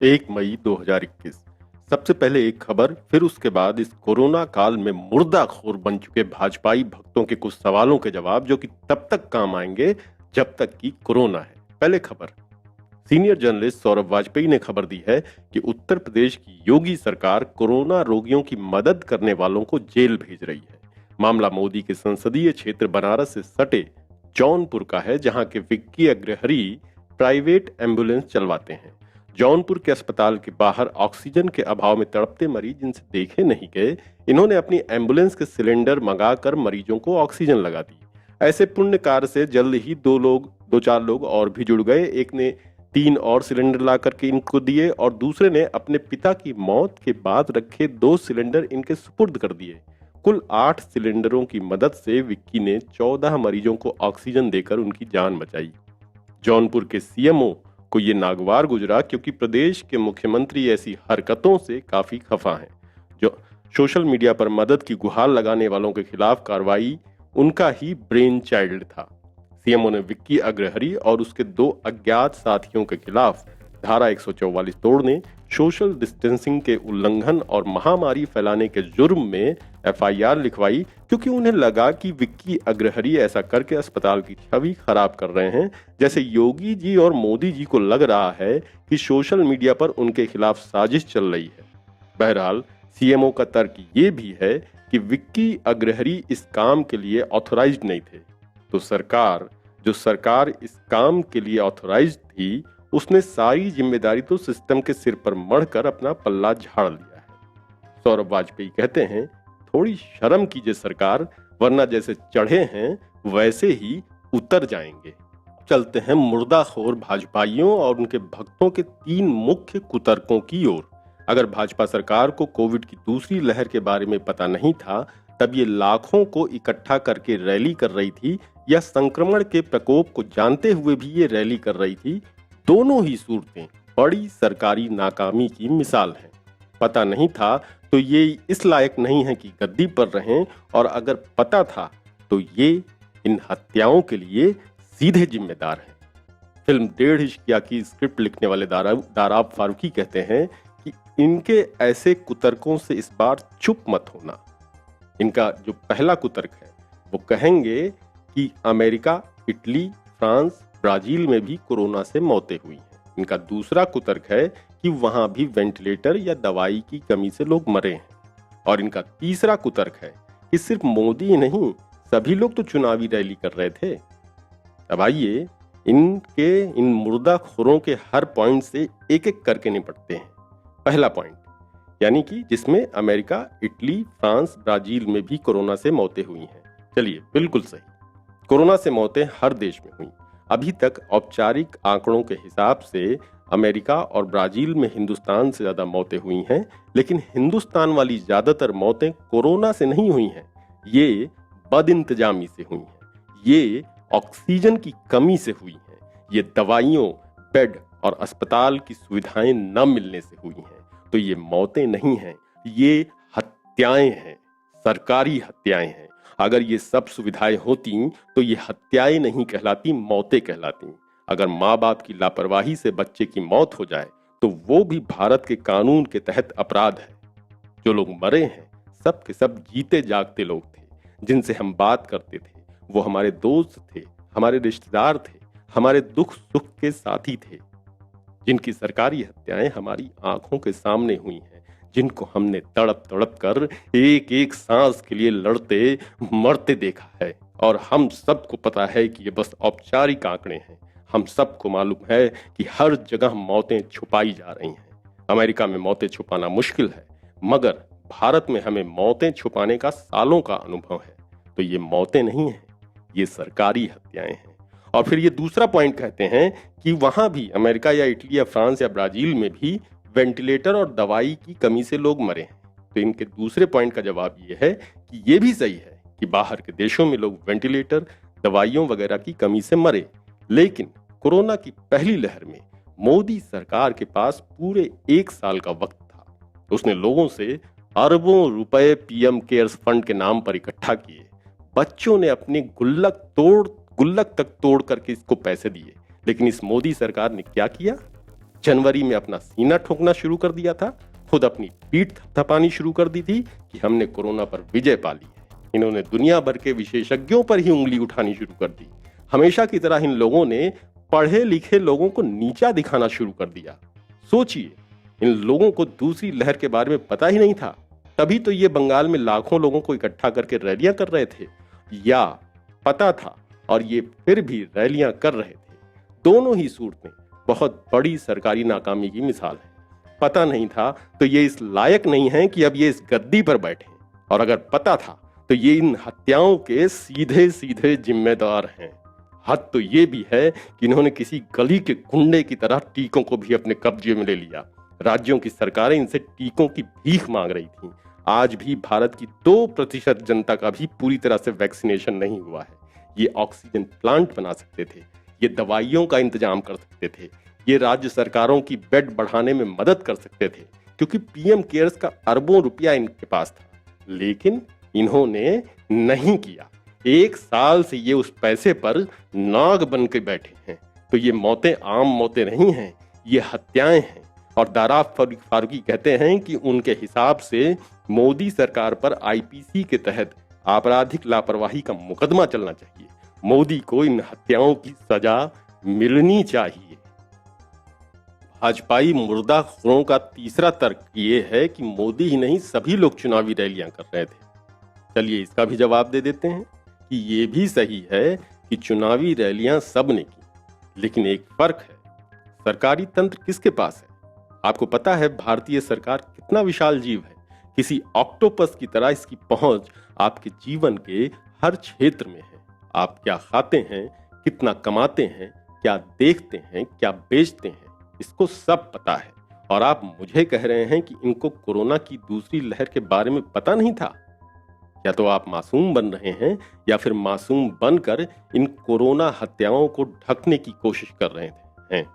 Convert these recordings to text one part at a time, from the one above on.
1 मई 2021। सबसे पहले एक खबर, फिर उसके बाद इस कोरोना काल में मुर्दाखोर बन चुके भाजपाई भक्तों के कुछ सवालों के जवाब, जो कि तब तक काम आएंगे जब तक कि कोरोना है। पहले खबर, सीनियर जर्नलिस्ट सौरभ वाजपेयी ने खबर दी है कि उत्तर प्रदेश की योगी सरकार कोरोना रोगियों की मदद करने वालों को जेल भेज रही है। मामला मोदी के संसदीय क्षेत्र बनारस से सटे जौनपुर का है, जहां के विक्की अग्रहरी प्राइवेट एम्बुलेंस चलवाते हैं। जौनपुर के अस्पताल के बाहर ऑक्सीजन के अभाव में तड़पते मरीज जिनसे देखे नहीं गए, इन्होंने अपनी एम्बुलेंस के सिलेंडर मंगाकर मरीजों को ऑक्सीजन लगा दी। ऐसे पुण्य कार्य से जल्द ही दो चार लोग और भी जुड़ गए। एक ने 3 और सिलेंडर ला करके इनको दिए और दूसरे ने अपने पिता की मौत के बाद रखे 2 सिलेंडर इनके सुपुर्द कर दिए। कुल 8 सिलेंडरों की मदद से विक्की ने 14 मरीजों को ऑक्सीजन देकर उनकी जान बचाई। जौनपुर के सीएमओ को ये नागवार गुजरा, क्योंकि प्रदेश के मुख्यमंत्री ऐसी हरकतों से काफी खफा हैं। जो सोशल मीडिया पर मदद की गुहार लगाने वालों के खिलाफ कार्रवाई उनका ही ब्रेन चाइल्ड था। सीएमओ ने विक्की अग्रहरी और उसके 2 अज्ञात साथियों के खिलाफ धारा 144 तोड़ने, सोशल डिस्टेंसिंग के उल्लंघन और महामारी फैलाने के जुर्म में एफआईआर लिखवाई, क्योंकि उन्हें लगा कि विक्की अग्रहरी ऐसा करके अस्पताल की छवि खराब कर रहे हैं। जैसे योगी जी और मोदी जी को लग रहा है कि सोशल मीडिया पर उनके खिलाफ साजिश चल रही है। बहरहाल सीएमओ का तर्क ये भी है कि विक्की अग्रहरी इस काम के लिए ऑथोराइज्ड नहीं थे, तो सरकार इस काम के लिए ऑथोराइज्ड थी, उसने सारी जिम्मेदारी तो सिस्टम के सिर पर मढ़कर अपना पल्ला झाड़ लिया है। सौरभ वाजपेयी कहते हैं, थोड़ी शर्म कीजिए सरकार, वरना जैसे चढ़े हैं वैसे ही उतर जाएंगे। चलते हैं मुर्दाखोर भाजपाइयों और उनके भक्तों के 3 मुख्य कुतर्कों की ओर। अगर भाजपा सरकार को कोविड की दूसरी लहर के बारे में पता नहीं था, तब ये लाखों को इकट्ठा करके रैली कर रही थी, या संक्रमण के प्रकोप को जानते हुए भी ये रैली कर रही थी, दोनों ही सूरतें बड़ी सरकारी नाकामी की मिसाल हैं। पता नहीं था तो ये इस लायक नहीं है कि गद्दी पर रहें, और अगर पता था तो ये इन हत्याओं के लिए सीधे जिम्मेदार हैं। फिल्म 1.5 इश्किया की स्क्रिप्ट लिखने वाले दाराब फारूकी कहते हैं कि इनके ऐसे कुतर्कों से इस बार चुप मत होना। इनका जो पहला कुतर्क है वो कहेंगे कि अमेरिका, इटली, फ्रांस, ब्राजील में भी कोरोना से मौतें हुई हैं। इनका दूसरा कुतर्क है कि वहां भी वेंटिलेटर या दवाई की कमी से लोग मरे हैं। और इनका तीसरा कुतर्क है कि सिर्फ मोदी ही नहीं, सभी लोग तो चुनावी रैली कर रहे थे। अब आइए इन मुर्दाखोरों के हर पॉइंट से एक एक करके निपटते हैं। पहला पॉइंट, यानी कि जिसमें अमेरिका, इटली, फ्रांस, ब्राजील में भी कोरोना से मौतें हुई हैं। चलिए, बिल्कुल सही, कोरोना से मौतें हर देश में हुई। अभी तक औपचारिक आंकड़ों के हिसाब से अमेरिका और ब्राजील में हिंदुस्तान से ज्यादा मौतें हुई हैं, लेकिन हिंदुस्तान वाली ज्यादातर मौतें कोरोना से नहीं हुई हैं, ये बदइंतजामी से हुई हैं, ये ऑक्सीजन की कमी से हुई हैं, ये दवाइयों, बेड और अस्पताल की सुविधाएं न मिलने से हुई हैं। तो ये मौतें नहीं हैं, ये हत्याएं हैं, सरकारी हत्याएं हैं। अगर ये सब सुविधाएं होती तो ये हत्याएं नहीं कहलाती, मौतें कहलाती। अगर माँ बाप की लापरवाही से बच्चे की मौत हो जाए तो वो भी भारत के कानून के तहत अपराध है। जो लोग मरे हैं सब के सब जीते जागते लोग थे, जिनसे हम बात करते थे, वो हमारे दोस्त थे, हमारे रिश्तेदार थे, हमारे दुख सुख के साथी थे, जिनकी सरकारी हत्याएं हमारी आंखों के सामने हुई हैं, जिनको हमने तड़प तड़प कर एक एक सांस के लिए लड़ते मरते देखा है। और हम सबको पता है कि ये बस औपचारिक आंकड़े हैं। हम सबको मालूम है कि हर जगह मौतें छुपाई जा रही हैं। अमेरिका में मौतें छुपाना मुश्किल है, मगर भारत में हमें मौतें छुपाने का सालों का अनुभव है। तो ये मौतें नहीं हैं, ये सरकारी हत्याएं हैं। और फिर ये दूसरा पॉइंट कहते हैं कि वहां भी, अमेरिका या इटली या फ्रांस या ब्राजील में भी वेंटिलेटर और दवाई की कमी से लोग मरे हैं। तो इनके दूसरे पॉइंट का जवाब ये है कि ये भी सही है कि बाहर के देशों में लोग वेंटिलेटर, दवाइयों वगैरह की कमी से मरे, लेकिन कोरोना की पहली लहर में मोदी सरकार के पास पूरे 1 साल का वक्त था। उसने लोगों से अरबों रुपए पीएम केयर्स फंड के नाम पर इकट्ठा किए। बच्चों ने अपने गुल्लक तक तोड़ करके इसको पैसे दिए। लेकिन इस मोदी सरकार ने क्या किया? जनवरी में अपना सीना ठोकना शुरू कर दिया था, खुद अपनी पीठ थपथपानी शुरू कर दी थी कि हमने कोरोना पर विजय पा ली है। इन्होंने दुनिया भर के विशेषज्ञों पर ही उंगली उठानी शुरू कर दी। हमेशा की तरह इन लोगों ने पढ़े लिखे लोगों को नीचा दिखाना शुरू कर दिया। सोचिए, इन लोगों को दूसरी लहर के बारे में पता ही नहीं था, तभी तो ये बंगाल में लाखों लोगों को इकट्ठा करके रैलियां कर रहे थे। या पता था और ये फिर भी रैलियां कर रहे थे। दोनों ही सूरतें बहुत बड़ी सरकारी नाकामी की मिसाल है। पता नहीं था तो ये इस लायक नहीं है कि अब ये इस गद्दी पर बैठे, और अगर पता था तो ये इन हत्याओं के सीधे सीधे जिम्मेदार हैं। हद तो ये भी है कि इन्होंने किसी गली के गुंडे की तरह टीकों को भी अपने कब्जे में ले लिया। राज्यों की सरकारें इनसे टीकों की भीख मांग रही थीं। आज भी भारत की 2% जनता का भी पूरी तरह से वैक्सीनेशन नहीं हुआ है। ये ऑक्सीजन प्लांट बना सकते थे, ये दवाइयों का इंतजाम कर सकते थे, ये राज्य सरकारों की बेड बढ़ाने में मदद कर सकते थे, क्योंकि पीएम केयर्स का अरबों रुपया इनके पास था। लेकिन इन्होंने नहीं किया। 1 साल से ये उस पैसे पर नाग बन के बैठे हैं। तो ये मौतें आम मौतें नहीं हैं, ये हत्याएं हैं। और दारा फारूकी कहते हैं कि उनके हिसाब से मोदी सरकार पर आईपीसी के तहत आपराधिक लापरवाही का मुकदमा चलना चाहिए। मोदी को इन हत्याओं की सजा मिलनी चाहिए। भाजपाई मुर्दाखोरों का तीसरा तर्क ये है कि मोदी ही नहीं, सभी लोग चुनावी रैलियां कर रहे थे। चलिए इसका भी जवाब दे देते हैं कि ये भी सही है कि चुनावी रैलियां सब ने की, लेकिन एक फर्क है, सरकारी तंत्र किसके पास है। आपको पता है भारतीय सरकार कितना विशाल जीव है। किसी ऑक्टोपस की तरह इसकी पहुंच आपके जीवन के हर क्षेत्र में है। आप क्या खाते हैं, कितना कमाते हैं, क्या देखते हैं, क्या बेचते हैं, इसको सब पता है। और आप मुझे कह रहे हैं कि इनको कोरोना की दूसरी लहर के बारे में पता नहीं था। या तो आप मासूम बन रहे हैं या फिर मासूम बनकर इन कोरोना हत्याओं को ढकने की कोशिश कर रहे हैं।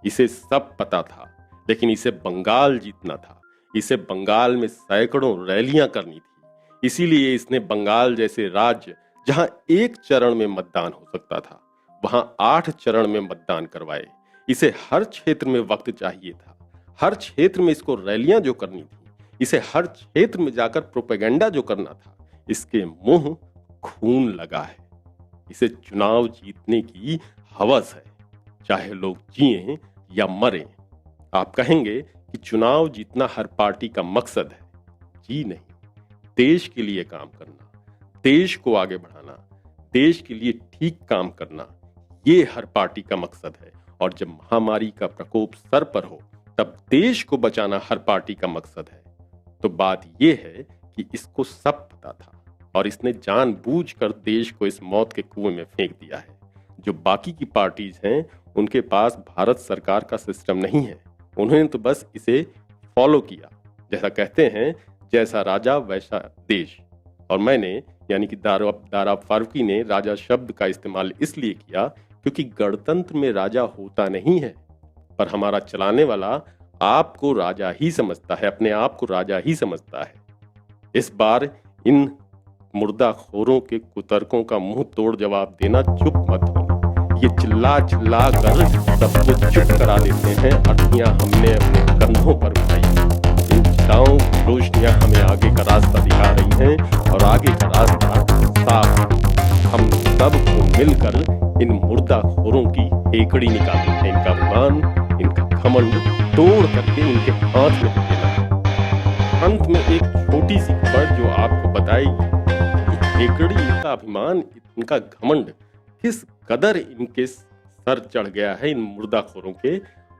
इसे सब पता था, लेकिन इसे बंगाल जीतना था। इसे बंगाल में सैकड़ों रैलियां करनी थी। इसीलिए इसने बंगाल जैसे राज्य, जहां 1 चरण में मतदान हो सकता था, वहां 8 चरण में मतदान करवाए। इसे हर क्षेत्र में वक्त चाहिए था। हर क्षेत्र में इसको रैलियां जो करनी थी, इसे हर क्षेत्र में जाकर प्रोपेगेंडा जो करना था, इसके मुंह खून लगा है। इसे चुनाव जीतने की हवस है, चाहे लोग जिएं या मरें। आप कहेंगे कि चुनाव जीतना हर पार्टी का मकसद है। जी नहीं, देश के लिए काम करना, देश को आगे बढ़ाना, देश के लिए ठीक काम करना, ये हर पार्टी का मकसद है। और जब महामारी का प्रकोप सर पर हो, तब देश को बचाना हर पार्टी का मकसद है। तो बात यह है कि इसको सब पता था और इसने जानबूझकर देश को इस मौत के कुएं में फेंक दिया है। जो बाकी की पार्टीज हैं, उनके पास भारत सरकार का सिस्टम नहीं है। उन्होंने तो बस इसे फॉलो किया। जैसा कहते हैं, जैसा राजा वैसा देश। और मैंने, यानी कि दारा फारूकी ने राजा शब्द का इस्तेमाल इसलिए किया क्योंकि गणतंत्र में राजा होता नहीं है, पर हमारा चलाने वाला आपको राजा ही समझता है, अपने आप को राजा ही समझता है। इस बार इन मुर्दाखोरों के कुतर्कों का मुंह तोड़ जवाब देना, चुप मत होना। ये चिल्ला चिल्ला कर सबको चुप करा देते हैं। अर्थियां हमने अपने कंधों पर उठाई। इन चिताओं की रोशनियां हमें आगे का रास्ता दिखा रही हैं और आगे का रास्ता साफ है। हम सबको मिलकर इन मुर्दाखोरों की हेकड़ी निकालनी है। इनका अभिमान, इनका घमंड तोड़ करके इनके हाथ में देना। अंत में एक छोटी सी खबर जो आपको बताएगी हेकड़ी, इनका अभिमान, इनका घमंड किस कदर इनके सर चढ़ गया है। इन मुर्दाखोरों के,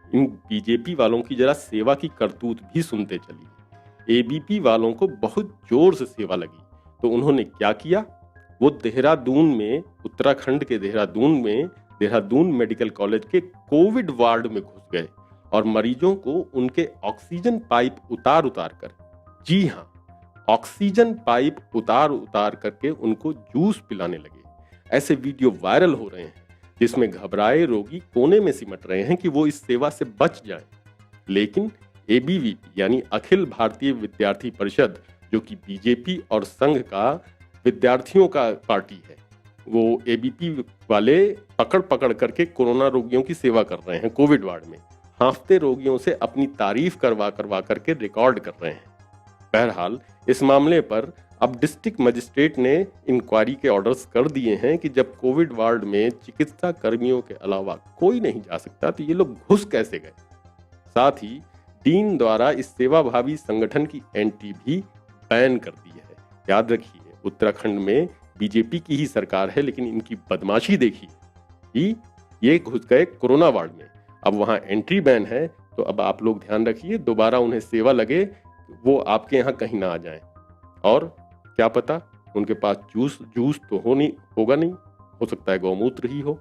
इन बीजेपी वालों की जरा सेवा की करतूत भी सुनते चलिए। एबीपी वालों को बहुत जोर से सेवा लगी, तो उन्होंने क्या किया, वो देहरादून में, उत्तराखंड के देहरादून मेडिकल कॉलेज के कोविड वार्ड में घुस गए और मरीजों को उनके ऑक्सीजन पाइप उतार उतार कर, जी हाँ, ऑक्सीजन पाइप उतार उतार करके उनको जूस पिलाने लगे। ऐसे वीडियो वायरल हो रहे हैं जिसमें घबराए रोगी कोने में सिमट रहे हैं कि वो इस सेवा से बच जाएं। लेकिन एबीवीपी यानी अखिल भारतीय विद्यार्थी परिषद, जो कि बीजेपी और संघ का विद्यार्थियों का पार्टी है, वो एबीपी वाले पकड़ पकड़ करके कोरोना रोगियों की सेवा कर रहे हैं कोविड वार्ड में। हांफते रोगियों से अपनी तारीफ करवा करवा करके रिकॉर्ड कर रहे हैं। बहरहाल इस मामले पर अब डिस्ट्रिक्ट मजिस्ट्रेट ने इंक्वायरी के ऑर्डर्स कर दिए हैं कि जब कोविड वार्ड में चिकित्सा कर्मियों के अलावा कोई नहीं जा सकता तो ये लोग घुस कैसे गए। साथ ही डीन द्वारा इस सेवाभावी संगठन की एंट्री भी बैन कर दी है। याद रखिए, उत्तराखंड में बीजेपी की ही सरकार है, लेकिन इनकी बदमाशी देखिए कि ये घुस गए कोरोना वार्ड में, अब वहां एंट्री बैन है। तो अब आप लोग ध्यान रखिए, दोबारा उन्हें सेवा लगे वो आपके यहाँ कहीं ना आ जाए। और क्या पता उनके पास जूस तो होगा नहीं, हो सकता है गौमूत्र ही हो।